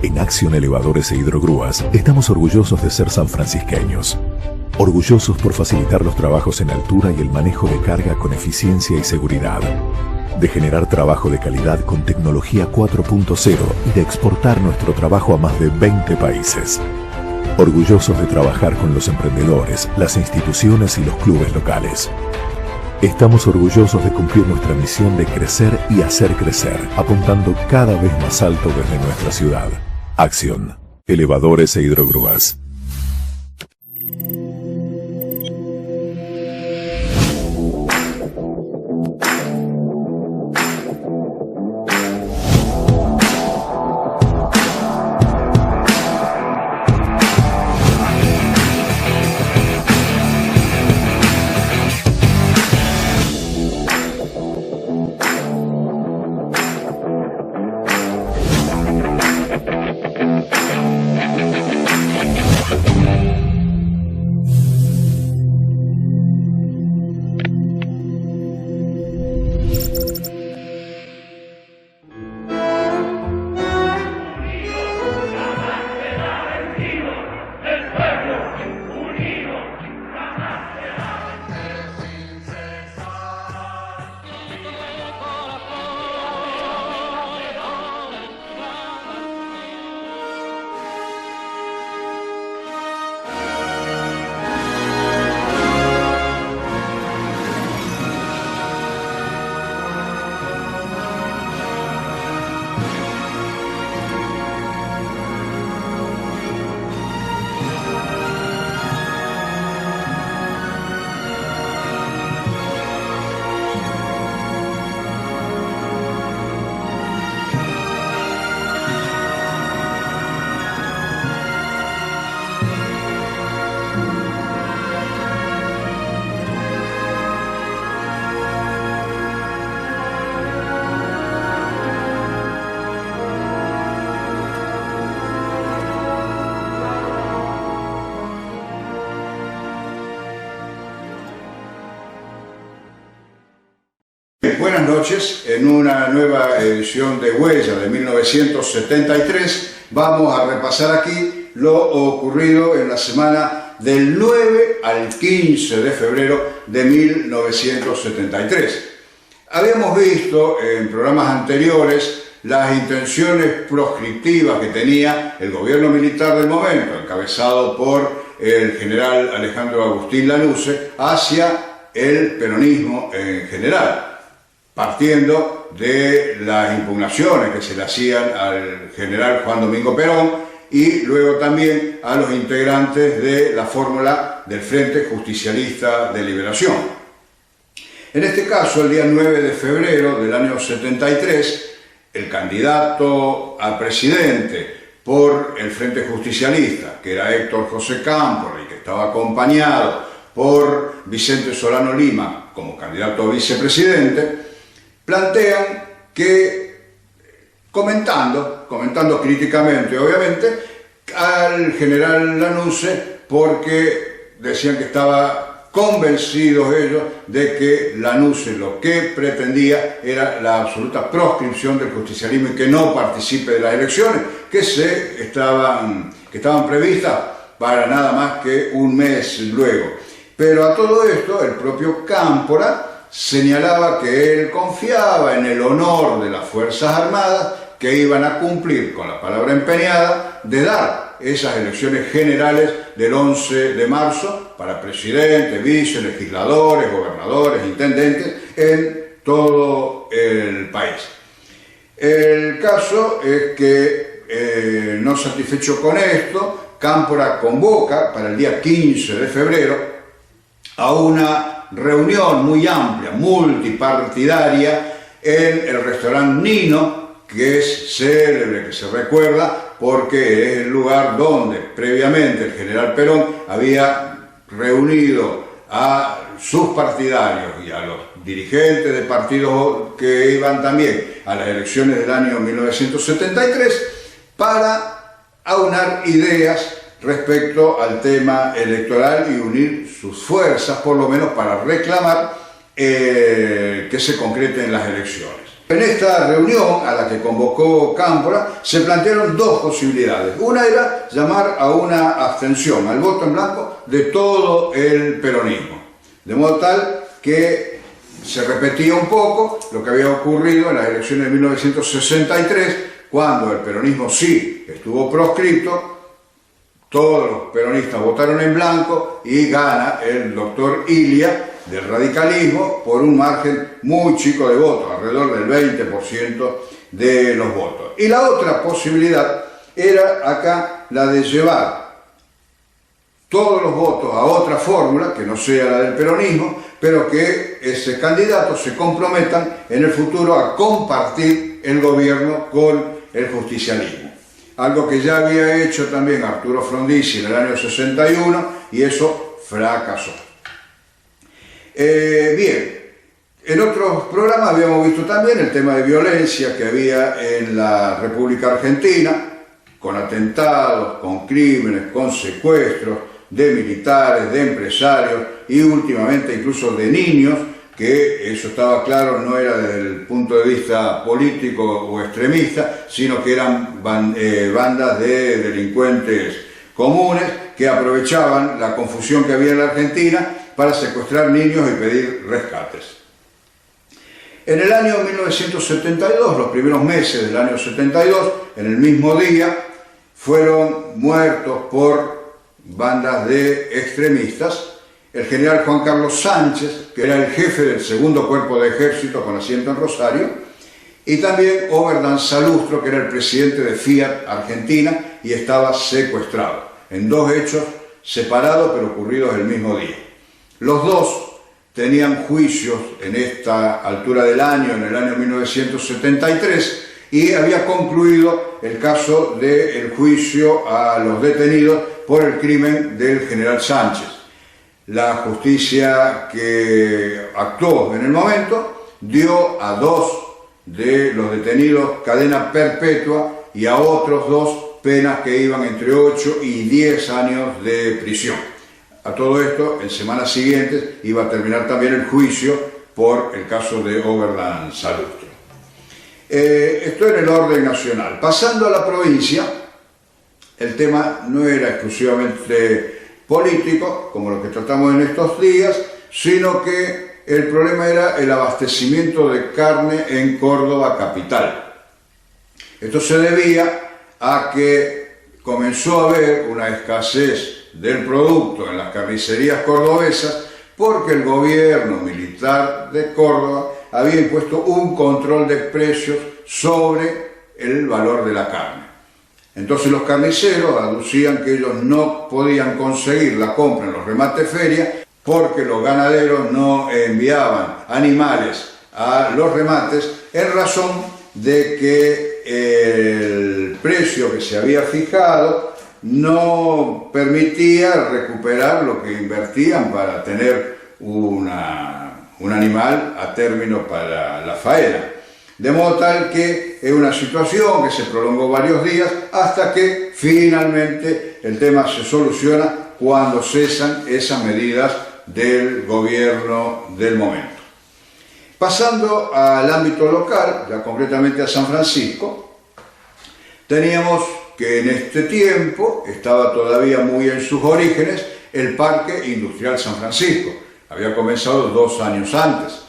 En Acción Elevadores e Hidrogrúas estamos orgullosos de ser sanfrancisqueños. Orgullosos por facilitar los trabajos en altura y el manejo de carga con eficiencia y seguridad. De generar trabajo de calidad con tecnología 4.0 y de exportar nuestro trabajo a más de 20 países. Orgullosos de trabajar con los emprendedores, las instituciones y los clubes locales. Estamos orgullosos de cumplir nuestra misión de crecer y hacer crecer, apuntando cada vez más alto desde nuestra ciudad. Acción. Elevadores e Hidrogrúas. Buenas noches, en una nueva edición de Huella de 1973 vamos a repasar aquí lo ocurrido en la semana del 9 al 15 de febrero de 1973. Habíamos visto en programas anteriores las intenciones proscriptivas que tenía el gobierno militar del momento, encabezado por el general Alejandro Agustín Lanusse, hacia el peronismo en general, partiendo de las impugnaciones que se le hacían al general Juan Domingo Perón y luego también a los integrantes de la fórmula del Frente Justicialista de Liberación. En este caso, el día 9 de febrero del año 73, el candidato a presidente por el Frente Justicialista, que era Héctor José Campos y que estaba acompañado por Vicente Solano Lima como candidato a vicepresidente, plantean que, comentando críticamente, obviamente, al general Lanusse, porque decían que estaba convencidos ellos de que Lanusse lo que pretendía era la absoluta proscripción del justicialismo y que no participe de las elecciones que estaban previstas para nada más que un mes luego. Pero a todo esto, el propio Cámpora señalaba que él confiaba en el honor de las Fuerzas Armadas que iban a cumplir con la palabra empeñada de dar esas elecciones generales del 11 de marzo para presidente, vice, legisladores, gobernadores, intendentes en todo el país. El caso es que, no satisfecho con esto, Cámpora convoca para el día 15 de febrero a una reunión muy amplia, multipartidaria, en el restaurante Nino, que es célebre, que se recuerda, porque es el lugar donde previamente el general Perón había reunido a sus partidarios y a los dirigentes de partidos que iban también a las elecciones del año 1973 para aunar ideas respecto al tema electoral y unir sus fuerzas, por lo menos para reclamar que se concreten las elecciones. En esta reunión a la que convocó Cámpora se plantearon dos posibilidades. Una era llamar a una abstención, al voto en blanco de todo el peronismo. De modo tal que se repetía un poco lo que había ocurrido en las elecciones de 1963, cuando el peronismo sí estuvo proscripto, todos los peronistas votaron en blanco y gana el doctor Ilia del radicalismo por un margen muy chico de votos, alrededor del 20% de los votos. Y la otra posibilidad era acá la de llevar todos los votos a otra fórmula, que no sea la del peronismo, pero que ese candidato se comprometan en el futuro a compartir el gobierno con el justicialismo. Algo que ya había hecho también Arturo Frondizi en el año 61 y eso fracasó. Bien, en otros programas habíamos visto también el tema de violencia que había en la República Argentina, con atentados, con crímenes, con secuestros de militares, de empresarios y últimamente incluso de niños, que eso estaba claro, no era desde el punto de vista político o extremista, sino que eran bandas de delincuentes comunes que aprovechaban la confusión que había en la Argentina para secuestrar niños y pedir rescates. En el año 1972, los primeros meses del año 72, en el mismo día, fueron muertos por bandas de extremistas el general Juan Carlos Sánchez, que era el jefe del segundo cuerpo de ejército con asiento en Rosario, y también Oberdan Salustro, que era el presidente de Fiat Argentina y estaba secuestrado, en dos hechos separados pero ocurridos el mismo día. Los dos tenían juicios en esta altura del año, en el año 1973, y había concluido el caso del juicio a los detenidos por el crimen del general Sánchez. La justicia que actuó en el momento dio a dos de los detenidos cadena perpetua y a otros dos penas que iban entre 8 y 10 años de prisión. A todo esto, en semanas siguientes iba a terminar también el juicio por el caso de Oberdan Salustro. Esto en el orden nacional. Pasando a la provincia, el tema no era exclusivamente político, como lo que tratamos en estos días, sino que el problema era el abastecimiento de carne en Córdoba capital. Esto se debía a que comenzó a haber una escasez del producto en las carnicerías cordobesas porque el gobierno militar de Córdoba había impuesto un control de precios sobre el valor de la carne. Entonces los carniceros aducían que ellos no podían conseguir la compra en los remates ferias porque los ganaderos no enviaban animales a los remates en razón de que el precio que se había fijado no permitía recuperar lo que invertían para tener un animal a término para la faena. De modo tal que es una situación que se prolongó varios días hasta que finalmente el tema se soluciona cuando cesan esas medidas del gobierno del momento. Pasando al ámbito local, ya concretamente a San Francisco, teníamos que en este tiempo estaba todavía muy en sus orígenes el Parque Industrial San Francisco. Había comenzado 2 años antes.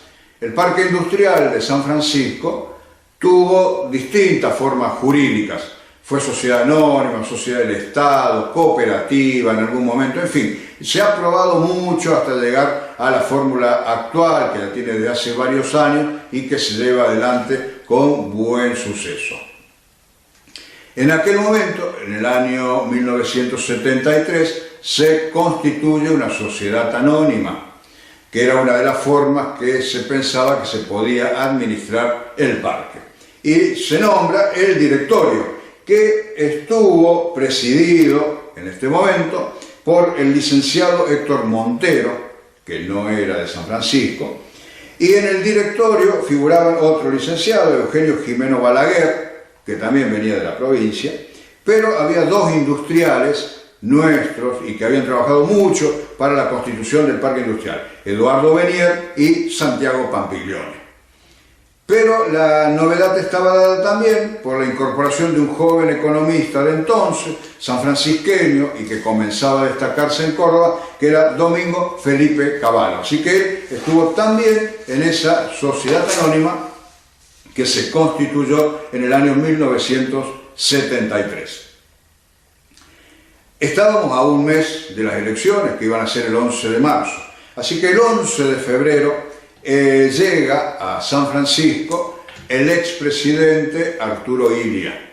El Parque Industrial de San Francisco tuvo distintas formas jurídicas. Fue sociedad anónima, sociedad del Estado, cooperativa en algún momento, en fin. Se ha probado mucho hasta llegar a la fórmula actual, que la tiene desde hace varios años y que se lleva adelante con buen suceso. En aquel momento, en el año 1973, se constituye una sociedad anónima, que era una de las formas que se pensaba que se podía administrar el parque. Y se nombra el directorio, que estuvo presidido en este momento por el licenciado Héctor Montero, que no era de San Francisco, y en el directorio figuraban otro licenciado, Eugenio Jimeno Balaguer, que también venía de la provincia, pero había 2 industriales nuestros y que habían trabajado mucho para la constitución del parque industrial, Eduardo Benier y Santiago Pampiglione. Pero la novedad estaba dada también por la incorporación de un joven economista de entonces, sanfrancisqueño, y que comenzaba a destacarse en Córdoba, que era Domingo Felipe Cavallo. Así que él estuvo también en esa sociedad anónima que se constituyó en el año 1973. Estábamos a un mes de las elecciones, que iban a ser el 11 de marzo. Así que el 11 de febrero llega a San Francisco el expresidente Arturo Illia.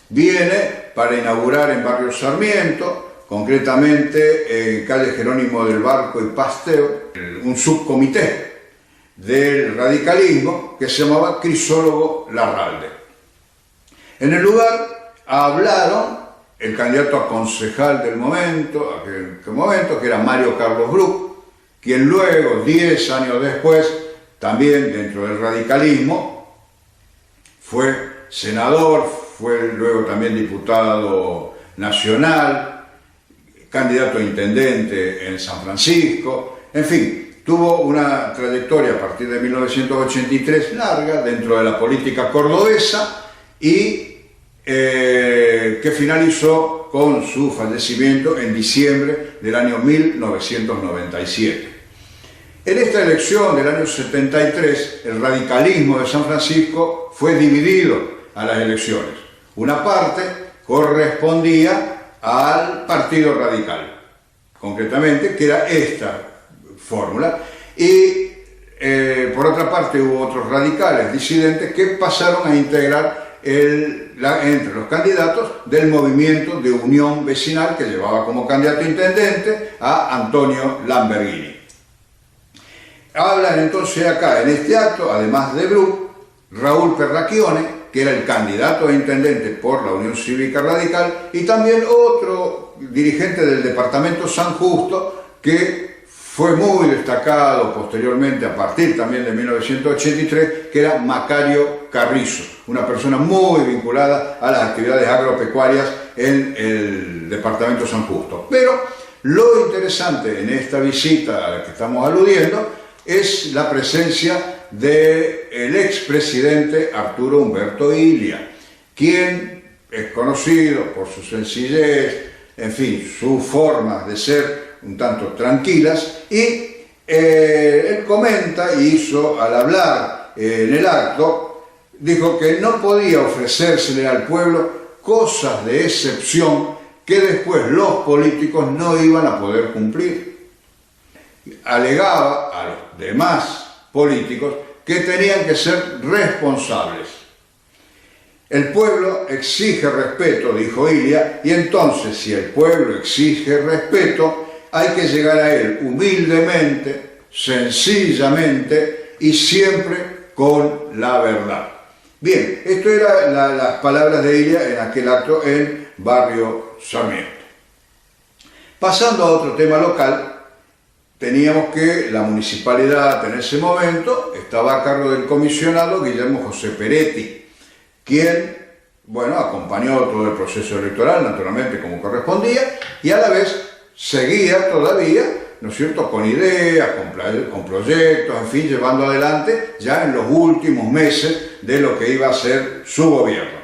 Viene para inaugurar en Barrio Sarmiento, concretamente en calle Jerónimo del Barco y Pasteur, un subcomité del radicalismo que se llamaba Crisólogo Larralde. En el lugar hablaron el candidato a concejal del momento, que era Mario Carlos Bruch, quien luego, 10 años después, también dentro del radicalismo, fue senador, fue luego también diputado nacional, candidato a intendente en San Francisco, en fin, tuvo una trayectoria a partir de 1983 larga dentro de la política cordobesa y que finalizó con su fallecimiento en diciembre del año 1997. En esta elección del año 73, el radicalismo de San Francisco fue dividido a las elecciones. Una parte correspondía al Partido Radical, concretamente, que era esta fórmula, y por otra parte hubo otros radicales disidentes que pasaron a integrar entre los candidatos del movimiento de unión vecinal que llevaba como candidato a intendente a Antonio Lamberghini. Hablan entonces acá en este acto, además de Bruch, Raúl Perracchione, que era el candidato a intendente por la Unión Cívica Radical, y también otro dirigente del departamento San Justo, que fue muy destacado posteriormente, a partir también de 1983, que era Macario Carrizo, una persona muy vinculada a las actividades agropecuarias en el departamento San Justo. Pero lo interesante en esta visita a la que estamos aludiendo es la presencia del expresidente Arturo Humberto Illia, quien es conocido por su sencillez, en fin, sus formas de ser un tanto tranquilas, y él comenta y hizo al hablar en el acto, dijo que no podía ofrecérsele al pueblo cosas de excepción que después los políticos no iban a poder cumplir. Alegaba a los demás políticos que tenían que ser responsables. El pueblo exige respeto, dijo Illia, y entonces si el pueblo exige respeto, hay que llegar a él humildemente, sencillamente y siempre con la verdad. Bien, esto eran las palabras de Illia en aquel acto en Barrio Sarmiento. Pasando a otro tema local, teníamos que la municipalidad en ese momento estaba a cargo del comisionado Guillermo José Peretti, quien, bueno, acompañó todo el proceso electoral, naturalmente, como correspondía, y a la vez seguía todavía, ¿no es cierto?, con ideas, con proyectos, en fin, llevando adelante ya en los últimos meses de lo que iba a ser su gobierno.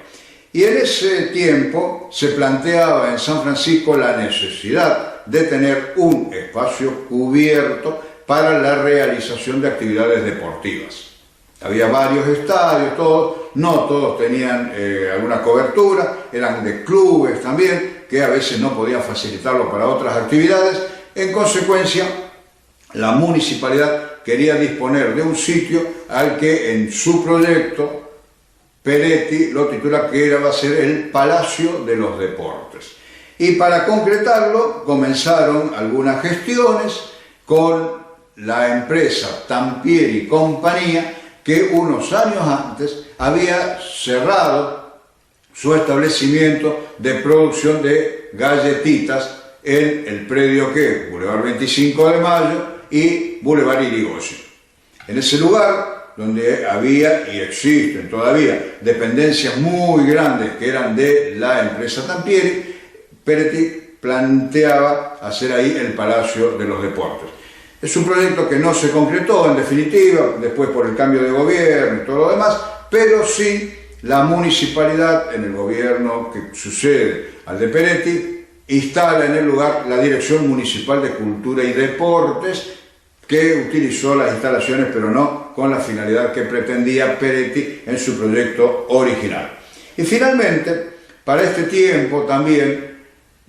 Y en ese tiempo se planteaba en San Francisco la necesidad de tener un espacio cubierto para la realización de actividades deportivas. Había varios estadios, no todos tenían alguna cobertura, eran de clubes también, que a veces no podían facilitarlo para otras actividades. En consecuencia, la municipalidad quería disponer de un sitio al que en su proyecto Peretti lo titula que va a ser el Palacio de los Deportes. Y para concretarlo comenzaron algunas gestiones con la empresa Tampieri y compañía, que unos años antes había cerrado su establecimiento de producción de galletitas en el predio que Boulevard 25 de Mayo y Boulevard Irigoyen. En ese lugar, donde había y existen todavía dependencias muy grandes que eran de la empresa Tampieri, Peretti planteaba hacer ahí el Palacio de los Deportes. Es un proyecto que no se concretó en definitiva, después por el cambio de gobierno y todo lo demás, pero sí la municipalidad, en el gobierno que sucede al de Peretti, instala en el lugar la Dirección Municipal de Cultura y Deportes, que utilizó las instalaciones, pero no con la finalidad que pretendía Peretti en su proyecto original. Y finalmente, para este tiempo también,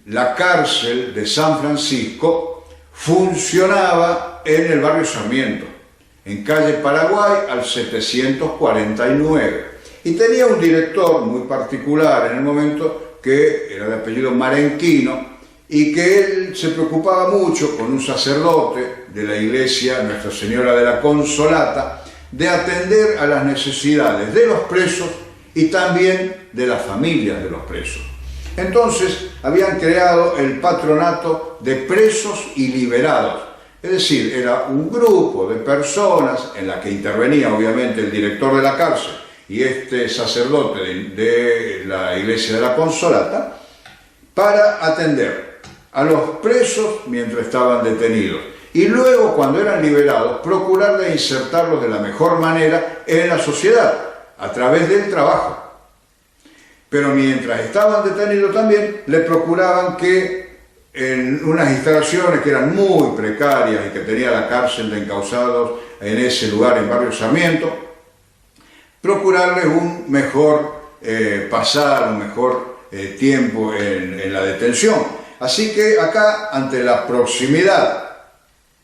la cárcel de San Francisco funcionaba en el barrio Sarmiento, en calle Paraguay al 749. Y tenía un director muy particular en el momento, que era de apellido Marenquino, y que él se preocupaba mucho con un sacerdote de la iglesia Nuestra Señora de la Consolata de atender a las necesidades de los presos y también de las familias de los presos. Entonces habían creado el patronato de presos y liberados, es decir, era un grupo de personas en la que intervenía obviamente el director de la cárcel y este sacerdote de la iglesia de la Consolata, para atender a los presos mientras estaban detenidos y luego, cuando eran liberados, procurar de insertarlos de la mejor manera en la sociedad a través del trabajo. Pero mientras estaban detenidos también le procuraban que en unas instalaciones que eran muy precarias y que tenía la cárcel de encausados en ese lugar, en Barrio Sarmiento, procurarles un mejor pasar, un mejor tiempo en la detención. Así que acá, ante la proximidad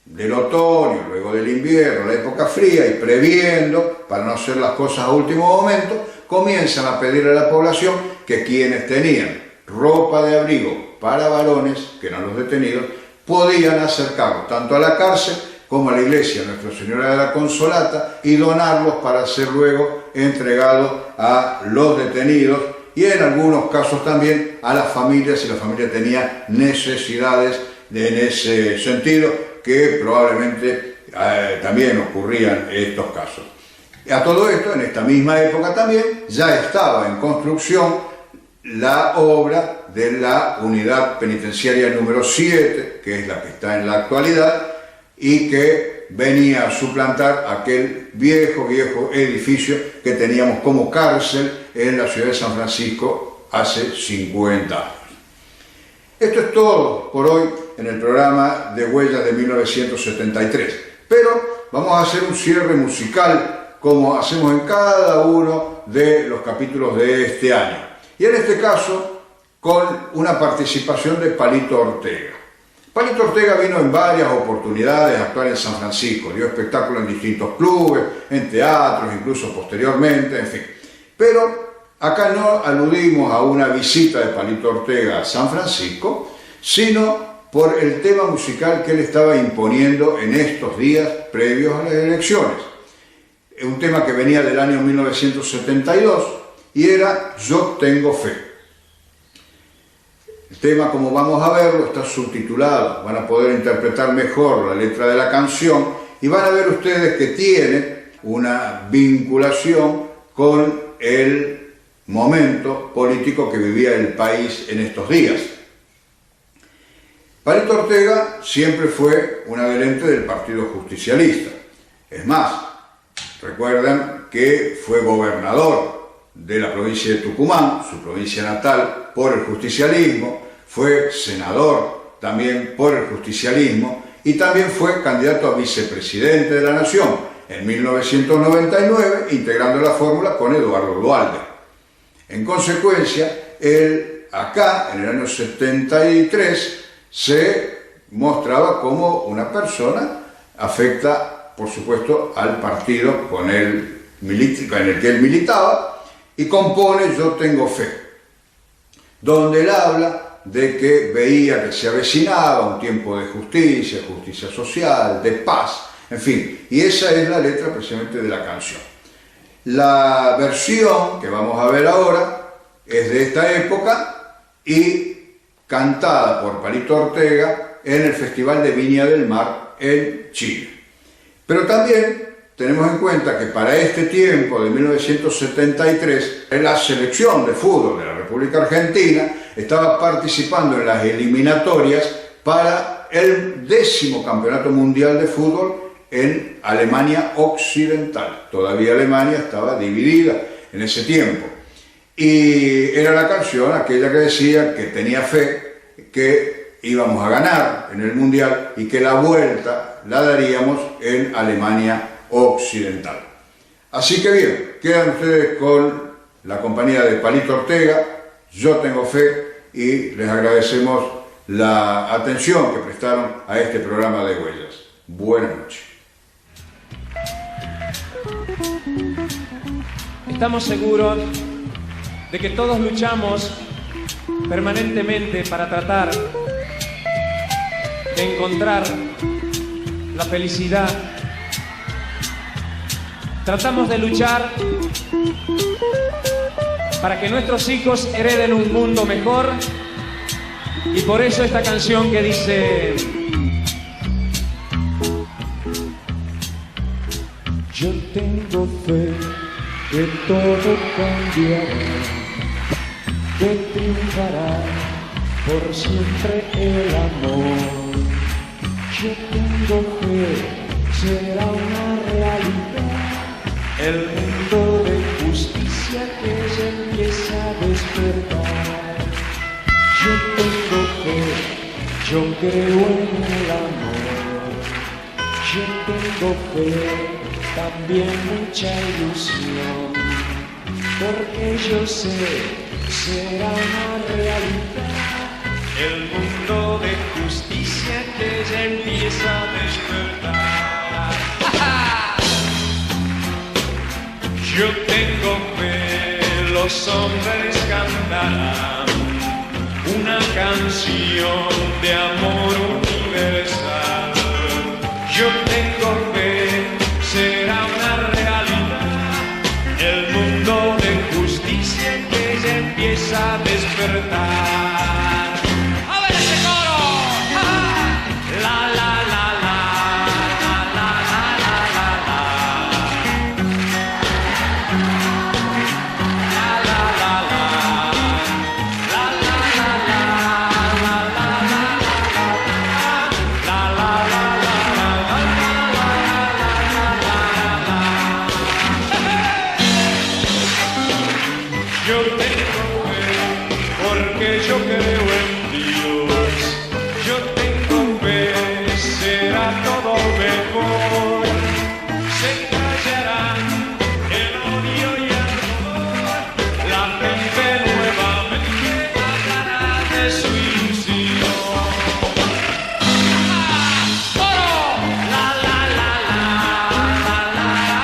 del otoño, luego del invierno, la época fría, y previendo, para no hacer las cosas a último momento, comienzan a pedirle a la población que quienes tenían ropa de abrigo para varones, que eran los detenidos, podían acercarlos tanto a la cárcel como a la iglesia Nuestra Señora de la Consolata y donarlos para ser luego entregados a los detenidos y en algunos casos también a las familias, si la familia tenía necesidades en ese sentido, que probablemente también ocurrían estos casos. A todo esto, en esta misma época también, ya estaba en construcción la obra de la unidad penitenciaria número 7, que es la que está en la actualidad, y que venía a suplantar aquel viejo edificio que teníamos como cárcel en la ciudad de San Francisco hace 50 años. Esto es todo por hoy en el programa de Huellas de 1973, pero vamos a hacer un cierre musical como hacemos en cada uno de los capítulos de este año, y en este caso con una participación de Palito Ortega. Palito Ortega vino en varias oportunidades a actuar en San Francisco, dio espectáculos en distintos clubes, en teatros, incluso posteriormente, en fin. Pero acá no aludimos a una visita de Palito Ortega a San Francisco, sino por el tema musical que él estaba imponiendo en estos días previos a las elecciones. Un tema que venía del año 1972 y era Yo Tengo Fe. El tema, como vamos a verlo, está subtitulado, van a poder interpretar mejor la letra de la canción y van a ver ustedes que tiene una vinculación con el momento político que vivía el país en estos días. Palito Ortega siempre fue un adherente del Partido Justicialista. Es más, recuerdan que fue gobernador de la provincia de Tucumán, su provincia natal, por el justicialismo, fue senador también por el justicialismo y también fue candidato a vicepresidente de la Nación en 1999, integrando la fórmula con Eduardo Duhalde. En consecuencia, él acá, en el año 73, se mostraba como una persona afecta, por supuesto, al partido en el que él militaba, y compone Yo Tengo Fe, donde él habla de que veía que se avecinaba un tiempo de justicia, justicia social, de paz, en fin, y esa es la letra precisamente de la canción. La versión que vamos a ver ahora es de esta época y cantada por Palito Ortega en el Festival de Viña del Mar en Chile. Pero también tenemos en cuenta que para este tiempo de 1973, la selección de fútbol de la República Argentina estaba participando en las eliminatorias para el 10º campeonato mundial de fútbol en Alemania Occidental. Todavía Alemania estaba dividida en ese tiempo. Y era la canción aquella que decía que tenía fe que íbamos a ganar en el mundial y que la vuelta la daríamos en Alemania Occidental. Así que bien, quedan ustedes con la compañía de Palito Ortega, Yo Tengo Fe, y les agradecemos la atención que prestaron a este programa de Huellas. Buenas noches. Estamos seguros de que todos luchamos permanentemente para tratar de encontrar la felicidad. Tratamos de luchar para que nuestros hijos hereden un mundo mejor, y por eso esta canción que dice: yo tengo fe que todo cambiará, que triunfará por siempre el amor. Yo tengo fe, será una realidad, el mundo de justicia que se empieza a despertar. Yo tengo fe, yo creo en el amor. Yo tengo fe, también mucha ilusión, porque yo sé, será una realidad, el mundo de justicia que ya empieza a despertar. Yo tengo fe, los hombres cantarán una canción de amor universal. Yo tengo fe, será una realidad, el mundo de justicia que ya empieza a despertar. ¡A ver ese coro! ¡Ah! La la la la, la la la la la la. La la la la, la la la la, la la la la, la la la la. Yo tengo fe porque yo creo en Dios. Yo tengo fe, será todo mejor. Se callará el odio y el dolor. La gente nuevamente hablará de su ilusión. ¡Ah! La la la la, la la la la la.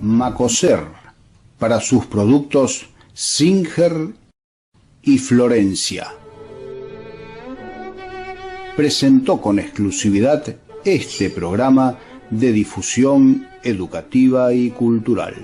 Macoser, para sus productos Singer y Florencia, presentó con exclusividad este programa de difusión educativa y cultural.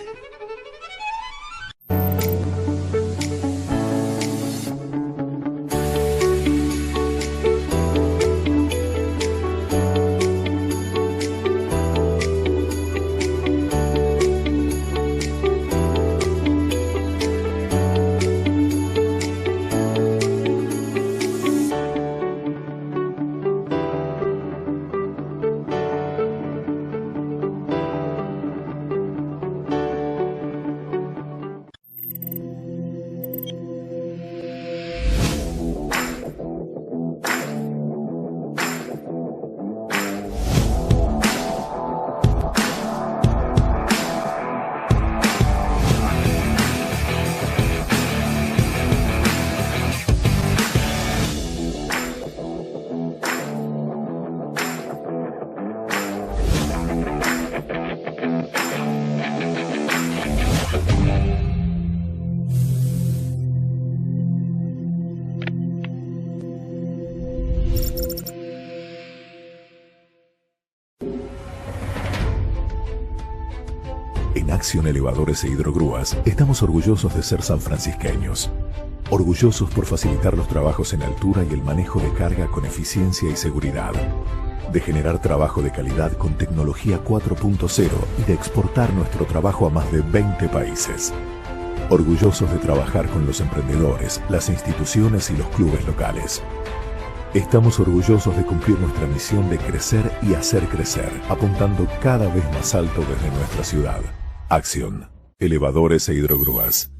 En Acción Elevadores e Hidrogrúas estamos orgullosos de ser sanfrancisqueños. Orgullosos por facilitar los trabajos en altura y el manejo de carga con eficiencia y seguridad. De generar trabajo de calidad con tecnología 4.0 y de exportar nuestro trabajo a más de 20 países. Orgullosos de trabajar con los emprendedores, las instituciones y los clubes locales. Estamos orgullosos de cumplir nuestra misión de crecer y hacer crecer, apuntando cada vez más alto desde nuestra ciudad. Acción. Elevadores e Hidrogrúas.